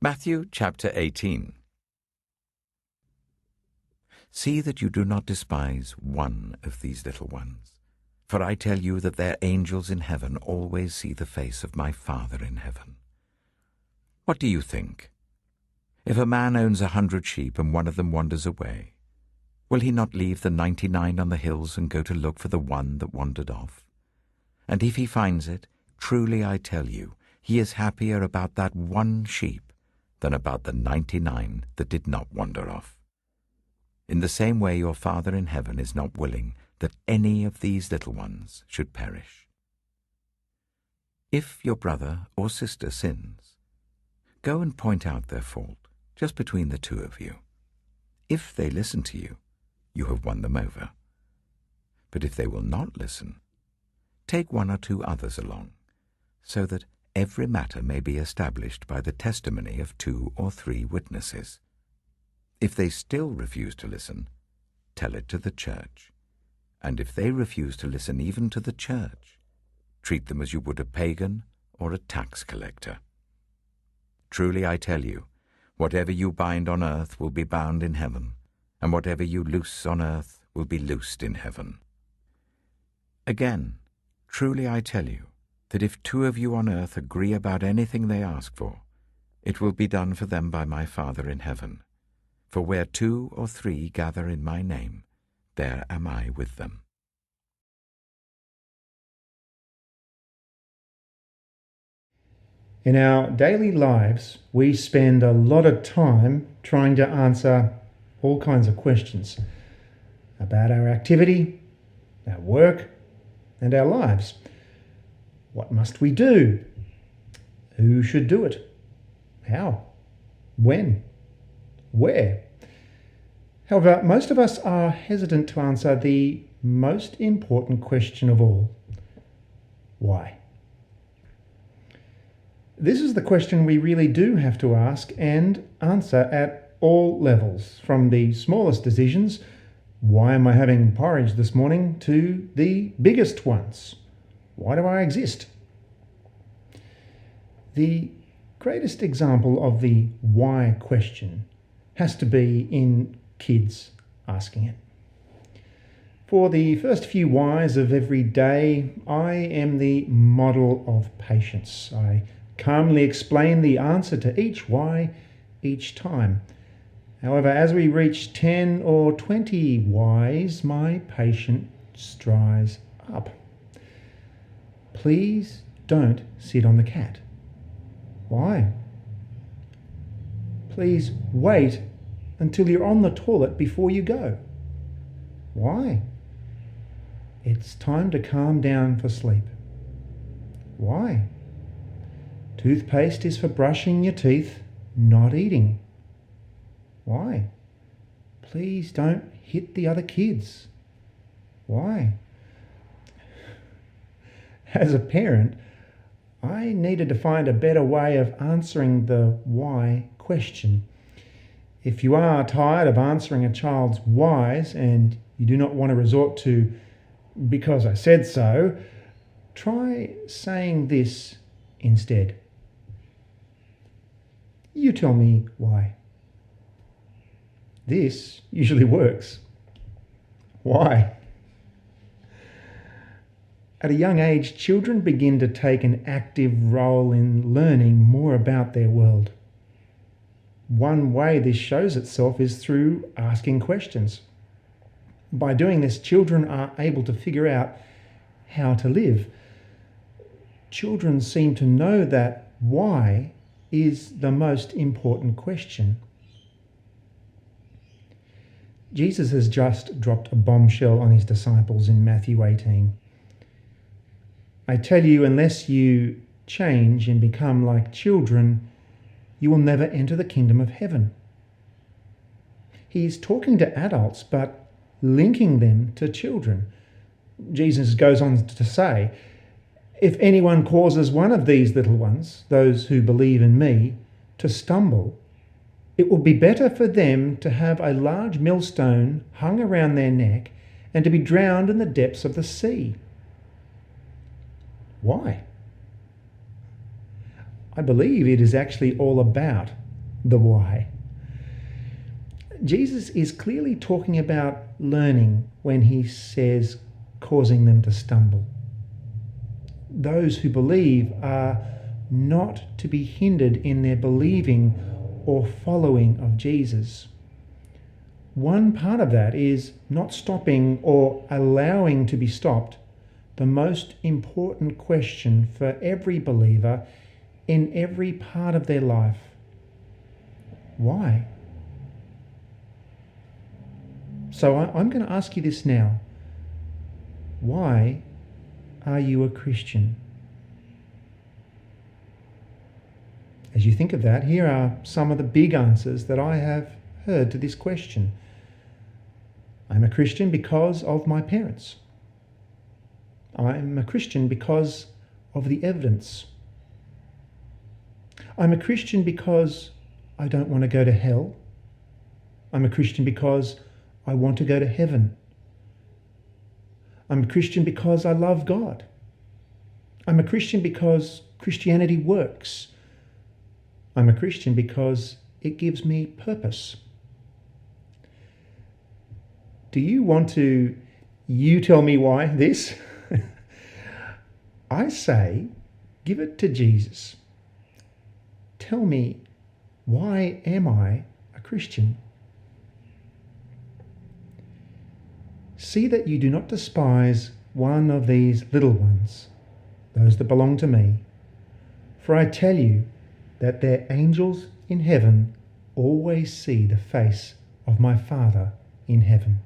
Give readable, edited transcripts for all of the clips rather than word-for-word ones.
Matthew chapter 18. See that you do not despise one of these little ones, for I tell you that their angels in heaven always see the face of my Father in heaven. What do you think? If a man owns 100 sheep and one of them wanders away, will he not leave the 99 on the hills and go to look for the one that wandered off? And if he finds it, truly I tell you, he is happier about that one sheep than about the 99 that did not wander off. In the same way your Father in heaven is not willing that any of these little ones should perish. If your brother or sister sins, go and point out their fault, just between the two of you. If they listen to you, you have won them over. But if they will not listen, take one or two others along, so that every matter may be established by the testimony of 2 or 3 witnesses. If they still refuse to listen, tell it to the church. And if they refuse to listen even to the church, treat them as you would a pagan or a tax collector. Truly I tell you, whatever you bind on earth will be bound in heaven, and whatever you loose on earth will be loosed in heaven. Again, truly I tell you, that if 2 of you on earth agree about anything they ask for, it will be done for them by my Father in heaven. For where 2 or 3 gather in my name, there am I with them. In our daily lives, we spend a lot of time trying to answer all kinds of questions about our activity, our work, and our lives. What must we do? Who should do it? How? When? Where? However, most of us are hesitant to answer the most important question of all. Why? This is the question we really do have to ask and answer at all levels, from the smallest decisions, why am I having porridge this morning, to the biggest ones. Why do I exist? The greatest example of the why question has to be in kids asking it. For the first few whys of every day, I am the model of patience. I calmly explain the answer to each why each time. However, as we reach 10 or 20 whys, my patience dries up. Please don't sit on the cat. Why? Please wait until you're on the toilet before you go. Why? It's time to calm down for sleep. Why? Toothpaste is for brushing your teeth, not eating. Why? Please don't hit the other kids. Why? As a parent, I needed to find a better way of answering the why question. If you are tired of answering a child's whys and you do not want to resort to "because I said so," try saying this instead. You tell me why. This usually works. Why? At a young age, children begin to take an active role in learning more about their world. One way this shows itself is through asking questions. By doing this, children are able to figure out how to live. Children seem to know that why is the most important question. Jesus has just dropped a bombshell on his disciples in Matthew 18. I tell you, unless you change and become like children, you will never enter the kingdom of heaven. He's talking to adults, but linking them to children. Jesus goes on to say, if anyone causes one of these little ones, those who believe in me, to stumble, it will be better for them to have a large millstone hung around their neck and to be drowned in the depths of the sea. Why? I believe it is actually all about the why. Jesus is clearly talking about learning when he says causing them to stumble. Those who believe are not to be hindered in their believing or following of Jesus. One part of that is not stopping or allowing to be stopped the most important question for every believer in every part of their life. Why? So I'm going to ask you this now. Why are you a Christian? As you think of that, here are some of the big answers that I have heard to this question. I'm a Christian because of my parents. I'm a Christian because of the evidence. I'm a Christian because I don't want to go to hell. I'm a Christian because I want to go to heaven. I'm a Christian because I love God. I'm a Christian because Christianity works. I'm a Christian because it gives me purpose. Do you want to tell me why this? I say, give it to Jesus. Tell me, why am I a Christian? See that you do not despise one of these little ones, those that belong to me. For I tell you that their angels in heaven always see the face of my Father in heaven.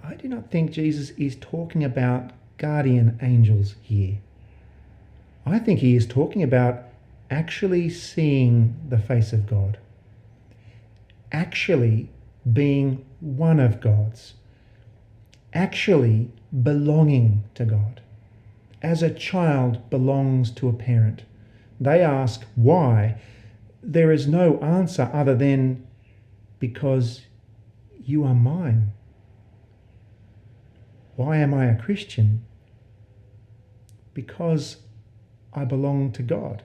I do not think Jesus is talking about guardian angels here. I think he is talking about actually seeing the face of God, actually being one of God's, actually belonging to God. As a child belongs to a parent, they ask why. There is no answer other than because you are mine. Why am I a Christian? Because I belong to God.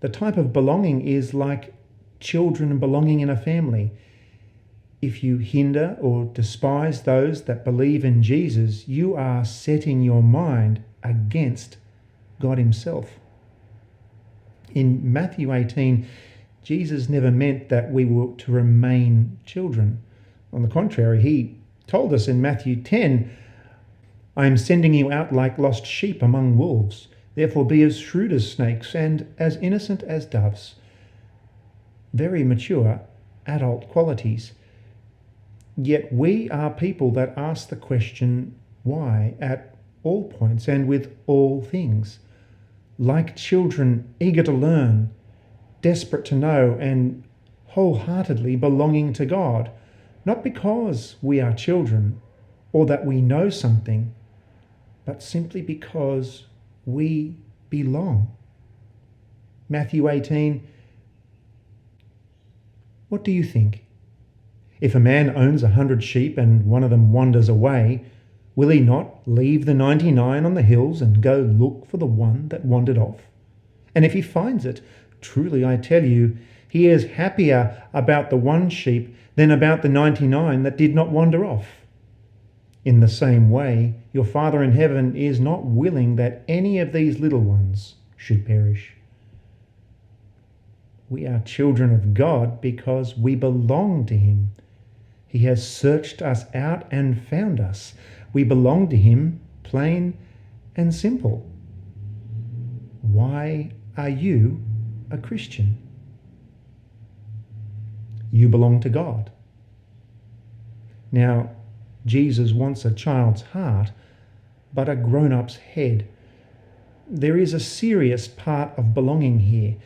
The type of belonging is like children belonging in a family. If you hinder or despise those that believe in Jesus, you are setting your mind against God himself. In Matthew 18, Jesus never meant that we were to remain children. On the contrary, he told us in Matthew 10, I am sending you out like lost sheep among wolves. Therefore be as shrewd as snakes and as innocent as doves. Very mature adult qualities. Yet we are people that ask the question why at all points and with all things. Like children eager to learn, desperate to know, and wholeheartedly belonging to God. Not because we are children or that we know something, but simply because we belong. Matthew 18, what do you think? If a man owns 100 sheep and one of them wanders away, will he not leave the 99 on the hills and go look for the one that wandered off? And if he finds it, truly I tell you, he is happier about the one sheep than about the 99 that did not wander off. In the same way, your Father in heaven is not willing that any of these little ones should perish. We are children of God because we belong to him. He has searched us out and found us. We belong to him, plain and simple. Why are you a Christian? You belong to God. Now, Jesus wants a child's heart, but a grown-up's head. There is a serious part of belonging here.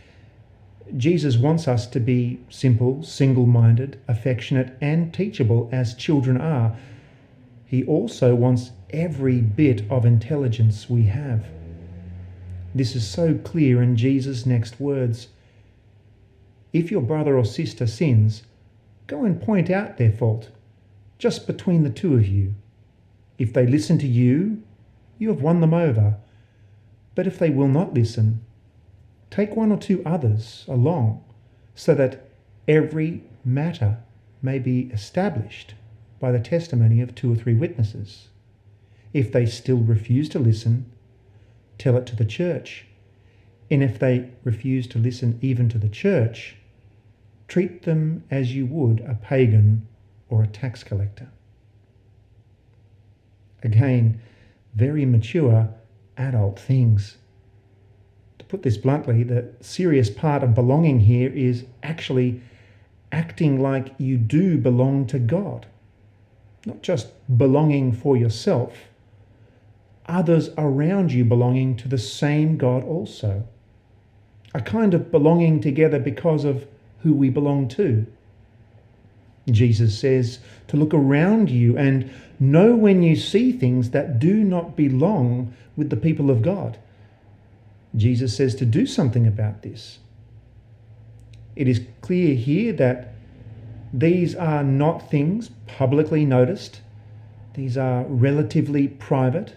Jesus wants us to be simple, single-minded, affectionate, and teachable as children are. He also wants every bit of intelligence we have. This is so clear in Jesus' next words. If your brother or sister sins, go and point out their fault, just between the two of you. If they listen to you, you have won them over. But if they will not listen, take one or two others along so that every matter may be established by the testimony of 2 or 3 witnesses. If they still refuse to listen, tell it to the church. And if they refuse to listen even to the church, treat them as you would a pagan or a tax collector. Again, very mature adult things. To put this bluntly, the serious part of belonging here is actually acting like you do belong to God. Not just belonging for yourself, others around you belonging to the same God also. A kind of belonging together because of who we belong to. Jesus says to look around you and know when you see things that do not belong with the people of God. Jesus says to do something about this. It is clear here that these are not things publicly noticed. These are relatively private,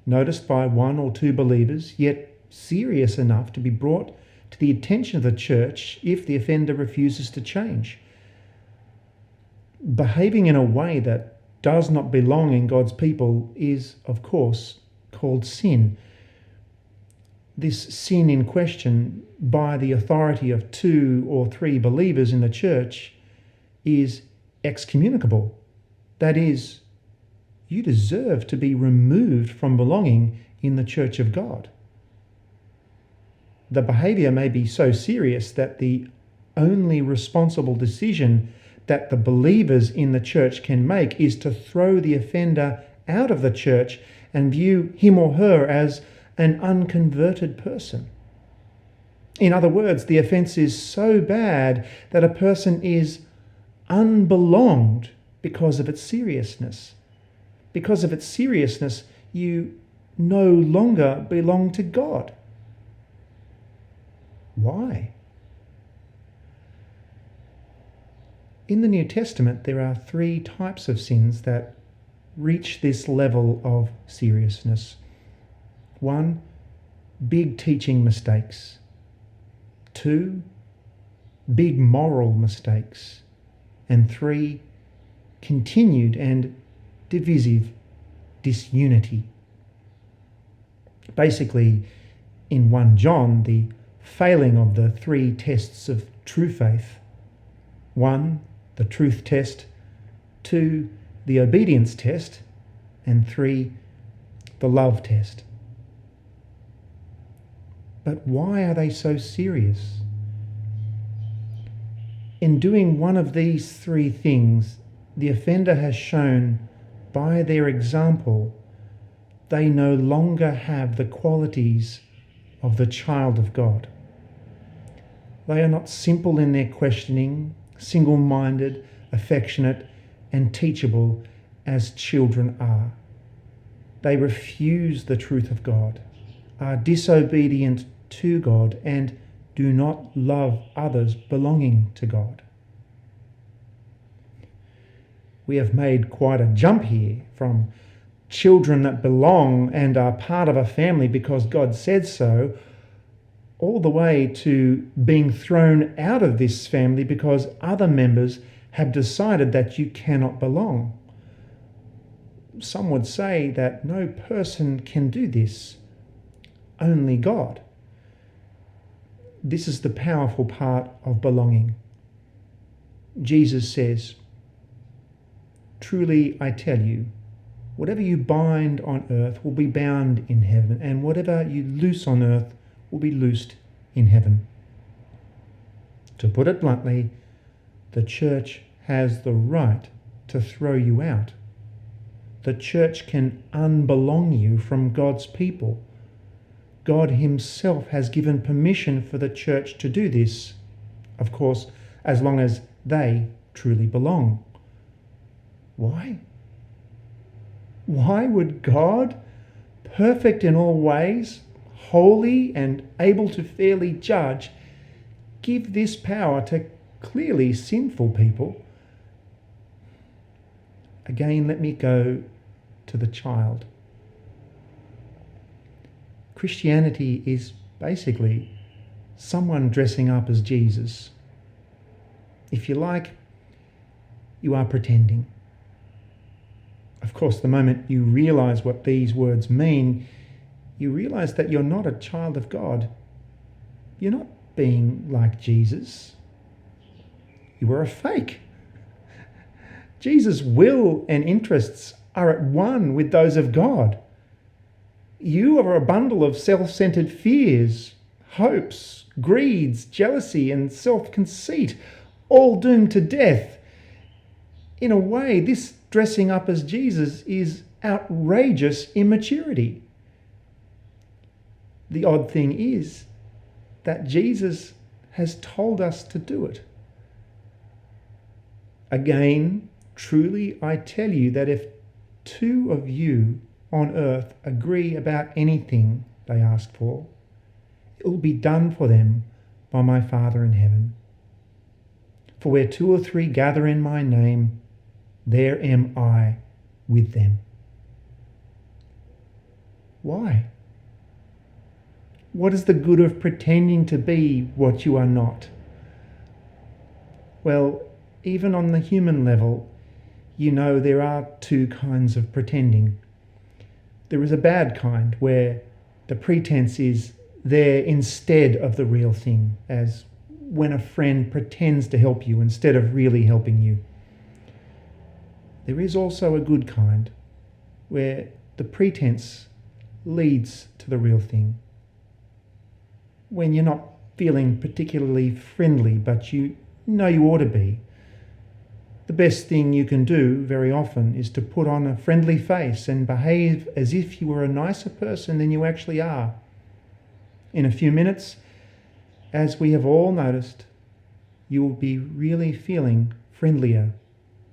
noticed by 1 or 2 believers, yet serious enough to be brought to the attention of the church if the offender refuses to change. Behaving in a way that does not belong in God's people is, of course, called sin. This sin in question, by the authority of 2 or 3 believers in the church, is excommunicable. That is, you deserve to be removed from belonging in the church of God. The behaviour may be so serious that the only responsible decision that the believers in the church can make is to throw the offender out of the church and view him or her as an unconverted person. In other words, the offence is so bad that a person is unbelonged because of its seriousness. Because of its seriousness, you no longer belong to God. Why? In the New Testament, there are 3 types of sins that reach this level of seriousness. 1, big teaching mistakes. 2, big moral mistakes. And 3, continued and divisive disunity. Basically, in 1 John, the failing of the 3 tests of true faith. 1, the truth test. 2, the obedience test. And 3, the love test. But why are they so serious? In doing one of these 3 things, the offender has shown by their example they no longer have the qualities of the child of God. They are not simple in their questioning, single-minded, affectionate, and teachable as children are. They refuse the truth of God, are disobedient to God, and do not love others belonging to God. We have made quite a jump here from children that belong and are part of a family because God said so, all the way to being thrown out of this family because other members have decided that you cannot belong. Some would say that no person can do this, only God. This is the powerful part of belonging. Jesus says, "Truly I tell you, whatever you bind on earth will be bound in heaven, and whatever you loose on earth will be loosed in heaven." To put it bluntly, the church has the right to throw you out. The church can unbelong you from God's people. God himself has given permission for the church to do this, of course, as long as they truly belong. Why? Why would God, perfect in all ways, holy and able to fairly judge, give this power to clearly sinful people? Again, let me go to the child. Christianity is basically someone dressing up as Jesus. If you like, you are pretending. Of course, the moment you realise what these words mean, you realise that you're not a child of God. You're not being like Jesus. You are a fake. Jesus' will and interests are at one with those of God. You are a bundle of self-centered fears, hopes, greeds, jealousy, and self-conceit, all doomed to death. In a way, this dressing up as Jesus is outrageous immaturity. The odd thing is that Jesus has told us to do it. Again, truly I tell you that if two of you on earth agree about anything they ask for, it will be done for them by my Father in heaven. For where two or three gather in my name, there am I with them. Why? What is the good of pretending to be what you are not? Well, even on the human level, you know there are two kinds of pretending. There is a bad kind where the pretense is there instead of the real thing, as when a friend pretends to help you instead of really helping you. There is also a good kind where the pretense leads to the real thing. When you're not feeling particularly friendly, but you know you ought to be, the best thing you can do very often is to put on a friendly face and behave as if you were a nicer person than you actually are. In a few minutes, as we have all noticed, you will be really feeling friendlier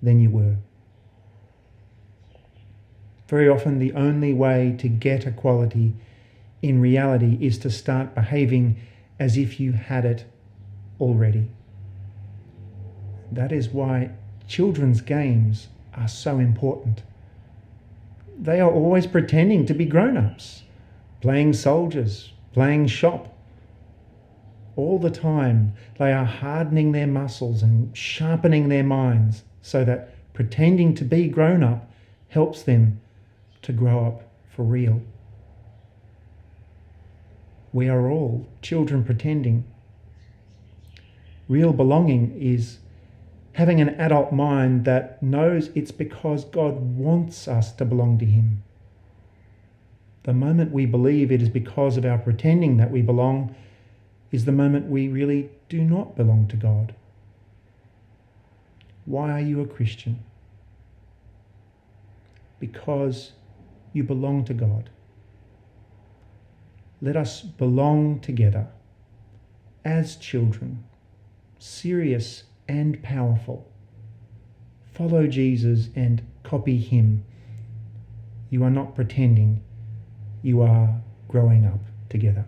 than you were. Very often the only way to get a quality in reality is to start behaving as if you had it already. That is why children's games are so important. They are always pretending to be grown-ups, playing soldiers, playing shop. All the time they are hardening their muscles and sharpening their minds so that pretending to be grown-up helps them to grow up for real. We are all children pretending. Real belonging is having an adult mind that knows it's because God wants us to belong to Him. The moment we believe it is because of our pretending that we belong is the moment we really do not belong to God. Why are you a Christian? Because you belong to God. Let us belong together as children, serious and powerful. Follow Jesus and copy Him. You are not pretending, you are growing up together.